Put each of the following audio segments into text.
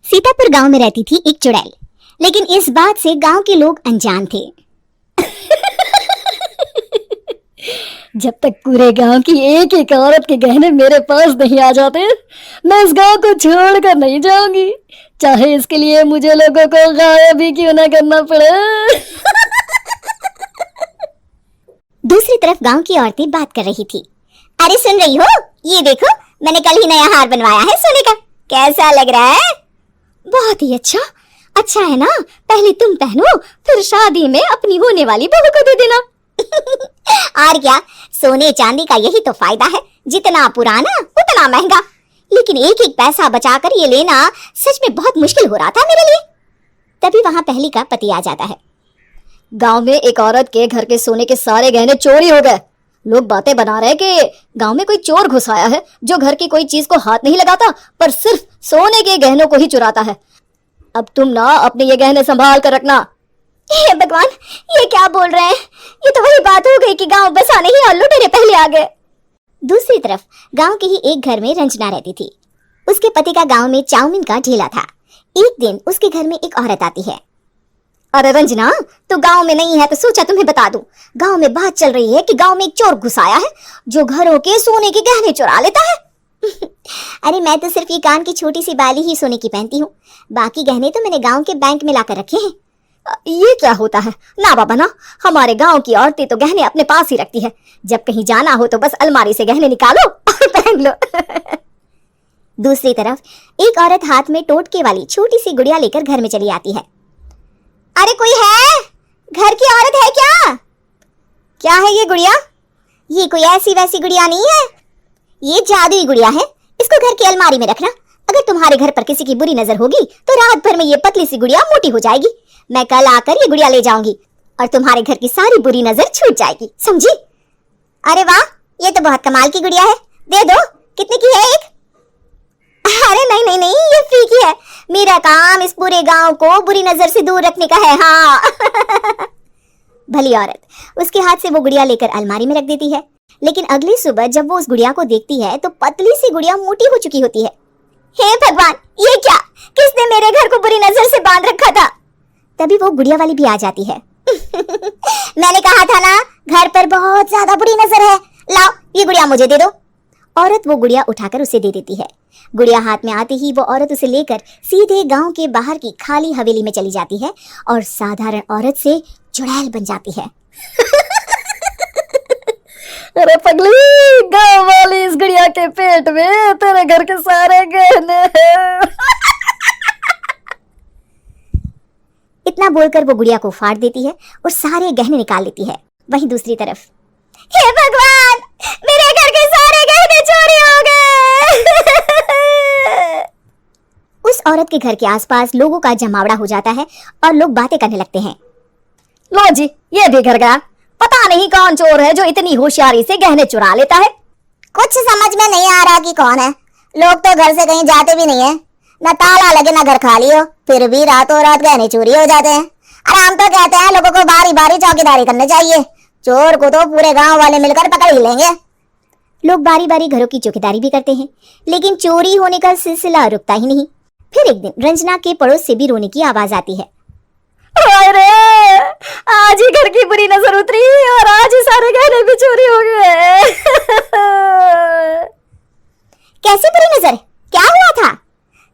सीतापुर गांव में रहती थी एक चुड़ैल, लेकिन इस बात से गांव के लोग अनजान थे। जब तक पूरे गांव की एक एक औरत के गहने मेरे पास नहीं आ जाते, मैं इस गांव को छोड़कर नहीं जाऊंगी, चाहे इसके लिए मुझे लोगों को गायब भी क्यों ना करना पड़े। दूसरी तरफ गांव की औरतें बात कर रही थी। अरे सुन रही हो, ये देखो मैंने कल ही नया हार बनवाया है सोने का, कैसा लग रहा है? बहुत ही अच्छा। अच्छा है ना, पहले तुम पहनो, फिर शादी में अपनी होने वाली बहू को दे देना। और क्या, सोने चांदी का यही तो फायदा है, जितना पुराना उतना महंगा। लेकिन एक एक पैसा बचाकर ये लेना सच में बहुत मुश्किल हो रहा था मेरे लिए। तभी वहां पहली का पति आ जाता है। गांव में एक औरत के घर के सोने के सारे गहने चोरी हो गए। लोग बातें बना रहे कि गांव में कोई चोर घुस आया है जो घर की कोई चीज को हाथ नहीं लगाता, पर सिर्फ सोने के गहनों को ही चुराता है। अब तुम ना अपने ये गहने संभाल कर रखना। हे भगवान, ये क्या बोल रहे हैं? ये तो वही बात हो गई कि गांव बसाने ही और लुटेरे पहले आ गए। दूसरी तरफ गांव के ही एक घर में रंजना रहती थी। उसके पति का गांव में चाउमीन का ठेला था। एक दिन उसके घर में एक औरत आती है। अरे रंजना, तू गांव में नहीं है तो सोचा तुम्हें बता दूं। गांव में बात चल रही है कि गांव में एक चोर घुस आया है जो घरों के सोने के गहने चुरा लेता है। अरे मैं तो सिर्फ ये कान की छोटी सी बाली ही सोने की पहनती हूँ, बाकी गहने तो मैंने गांव के बैंक में लाकर रखे हैं। ये क्या होता है? ना बाबा ना, हमारे गांव की औरतें तो गहने अपने पास ही रखती है। जब कहीं जाना हो तो बस अलमारी से गहने निकालो और पहन लो। दूसरी तरफ एक औरत हाथ में टोटके वाली छोटी सी गुड़िया लेकर घर में चली आती है। अरे कोई है? घर की औरत है क्या? क्या है ये गुड़िया? ये कोई ऐसी वैसी गुड़िया नहीं है, ये जादुई गुड़िया है। इसको घर की अलमारी में रखना। अगर तुम्हारे घर पर किसी की बुरी नजर होगी तो रात भर में ये पतली सी गुड़िया मोटी हो जाएगी। मैं कल आकर ये गुड़िया ले जाऊंगी और तुम्हारे घर की सारी बुरी नजर छूट जाएगी, समझी? अरे वाह, ये तो बहुत कमाल की गुड़िया है, दे दो। कितने की है एक? अरे नहीं नहीं नहीं, ये फ्री की है। मेरा काम इस पूरे गांव को बुरी नजर से दूर रखने का है। हाँ। भली औरत उसके हाथ से वो गुड़िया लेकर अलमारी में रख देती है। लेकिन अगली सुबह जब वो उस गुड़िया को देखती है तो पतली सी गुड़िया मोटी हो चुकी होती है। हे भगवान, ये क्या? किसने मेरे घर को बुरी नजर से बांध रखा था? तभी वो गुड़िया वाली भी आ जाती है। मैंने कहा था ना, घर पर बहुत ज्यादा बुरी नजर है। लाओ ये गुड़िया मुझे दे दो। औरत वो गुड़िया उठाकर उसे दे देती है। गुड़िया हाथ में आते ही वो औरत उसे लेकर सीधे गांव के बाहर की खाली हवेली में चली जाती है और साधारण औरत से चुड़ैल बन जाती है। अरे पगली, गांव वाली इस गुड़िया के पेट में तेरे घर के सारे गहने हैं। इतना बोलकर वो गुड़िया को फाड़ देती है और सारे गहने निकाल लेती है। वहीं दूसरी तरफ, हे भगवान, मेरे घर के सारे गहने चोरी हो गए। उस औरत के घर के आसपास लोगों का जमावड़ा हो जाता है और लोग बातें करने लगते हैं। लो जी, ये भी घर गया। पता नहीं कौन चोर है जो इतनी होशियारी से गहने चुरा लेता है। कुछ समझ में नहीं आ रहा कि कौन है। लोग तो घर से कहीं जाते भी नहीं है, न ताला लगे न घर खाली हो, फिर भी रातों रात गहने चोरी हो जाते हैं। अरे हम तो कहते हैं लोगों को बारी बारी चौकीदारी करनी चाहिए, चोर को तो पूरे गांव वाले मिलकर पकड़ ही लेंगे। लोग बारी बारी घरों की चौकीदारी भी करते हैं, लेकिन चोरी होने का सिलसिला रुकता ही नहीं। फिर एक दिन रंजना के पड़ोस से भी रोने की आवाज आती है। अरे आज ही घर की बुरी नजर उतरी और आज ही सारे गहने भी चोरी हो गए। कैसी बुरी नजर? क्या हुआ था?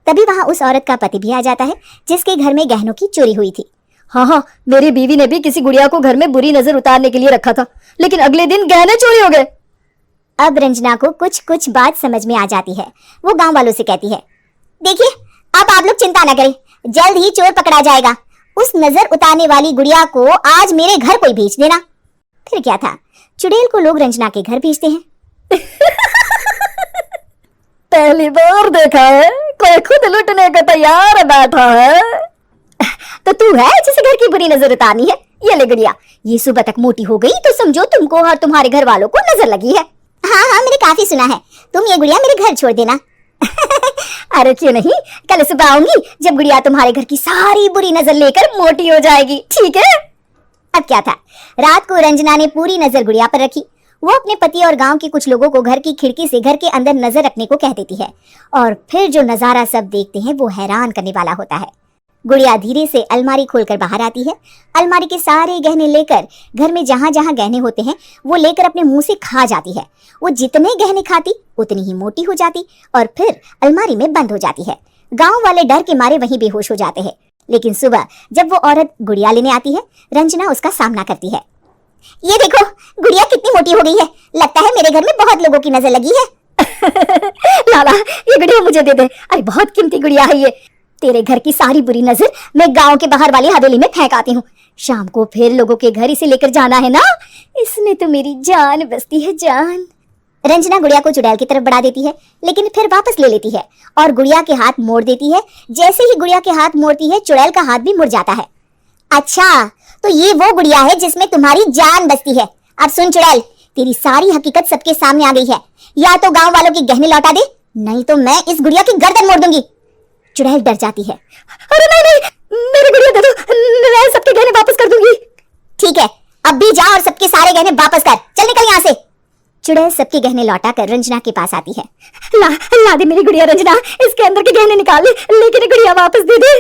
तभी वहां उस औरत का पति भी आ जाता है जिसके घर में गहनों की चोरी हुई थी। हाँ, मेरी बीवी ने भी किसी गुड़िया को घर में बुरी नजर उतारने के लिए रखा था, लेकिन अगले दिन गहने चोरी हो गए। अब रंजना को कुछ कुछ बात समझ में आ जाती है। वो गांव वालों से कहती है, देखिए अब आप लोग चिंता न करें, जल्द ही चोर पकड़ा जाएगा। उस नजर उतारने वाली गुड़िया को आज मेरे घर कोई भेज देना। फिर क्या था, चुड़ैल को लोग रंजना के घर भेजते हैं। पहली बार देखा है कोई खुद लुटने को तैयार बैठा है। तो तू है जिसे घर की बुरी नजर उतारनी है? ये ले गुड़िया, ये सुबह तक मोटी हो गई तो समझो तुमको और तुम्हारे घर वालों को नजर लगी है। हाँ हाँ, मैंने काफी सुना है। तुम ये गुड़िया मेरे घर छोड़ देना। अरे क्यों नहीं, कल सुबह आऊंगी जब गुड़िया तुम्हारे घर की सारी बुरी नजर लेकर मोटी हो जाएगी, ठीक है? अब क्या था, रात को रंजना ने पूरी नजर गुड़िया पर रखी। वो अपने पति और गांव के कुछ लोगों को घर की खिड़की से घर के अंदर नजर रखने को कह देती है और फिर जो नजारा सब देखते हैं वो हैरान करने वाला होता है। गुड़िया धीरे से अलमारी खोलकर बाहर आती है। अलमारी के सारे गहने लेकर घर में जहां जहां गहने होते हैं वो लेकर अपने मुंह से खा जाती है। वो जितने गहने खाती उतनी ही मोटी हो जाती और फिर अलमारी में बंद हो जाती है। गांव वाले डर के मारे वहीं बेहोश हो जाते हैं। लेकिन सुबह जब वो औरत गुड़िया लेने आती है, रंजना उसका सामना करती है। ये देखो गुड़िया कितनी मोटी हो गई है, लगता है मेरे घर में बहुत लोगों की नजर लगी है। लाला ये गुड़िया मुझे दे दे, अरे बहुत कीमती गुड़िया है ये। तेरे घर की सारी बुरी नजर मैं गांव के बाहर वाली हवेली में फेंक आती हूँ। शाम को फिर लोगों के घर इसे लेकर जाना है ना, इसमें तो मेरी जान बसती है जान। रंजना गुड़िया को चुड़ैल की तरफ बढ़ा देती है लेकिन फिर वापस ले लेती है और गुड़िया के हाथ मोड़ देती है। जैसे ही गुड़िया के हाथ मोड़ती है चुड़ैल का हाथ भी मुड़ जाता है। अच्छा तो ये वो गुड़िया है जिसमें तुम्हारी जान बसती है। अब सुन चुड़ैल, तेरी सारी हकीकत सबके सामने आ गई है। या तो गांव वालों के गहने लौटा दे, नहीं तो मैं इस गुड़िया की गर्दन मोड़ दूंगी। चुड़ैल डर जाती है। अरे नहीं नहीं, मेरी गुड़िया दे दो, मैं सबके गहने वापस कर दूंगी। ठीक है, अब भी जा और सबके सारे गहने वापस कर, चल निकल यहाँ से। चुड़ैल सबके गहने लौटाकर रंजना के पास आती है। ला दे मेरी गुड़िया रंजना, इसके अंदर के गहने निकाल ले, लेकिन गुड़िया वापस दे दे।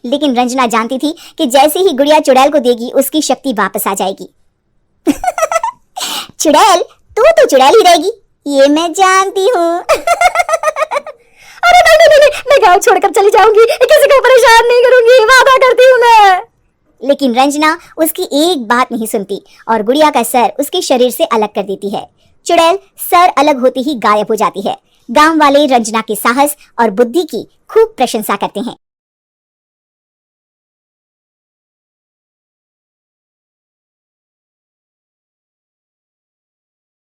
लेकिन रंजना जानती थी कि जैसे ही गुड़िया चुड़ैल को देगी उसकी शक्ति वापस आ जाएगी। चुड़ैल तू तो चुड़ैल ही रहेगी, ये मैं जानती हूँ। अरे नहीं, मैं गांव छोड़कर चली जाऊंगी, किसी को परेशान नहीं करूंगी, वादा करती हूँ मैं। लेकिन रंजना उसकी एक बात नहीं सुनती और गुड़िया का सर उसके शरीर से अलग कर देती है। चुड़ैल सर अलग होते ही गायब हो जाती है। गांव वाले रंजना के साहस और बुद्धि की खूब प्रशंसा करते हैं।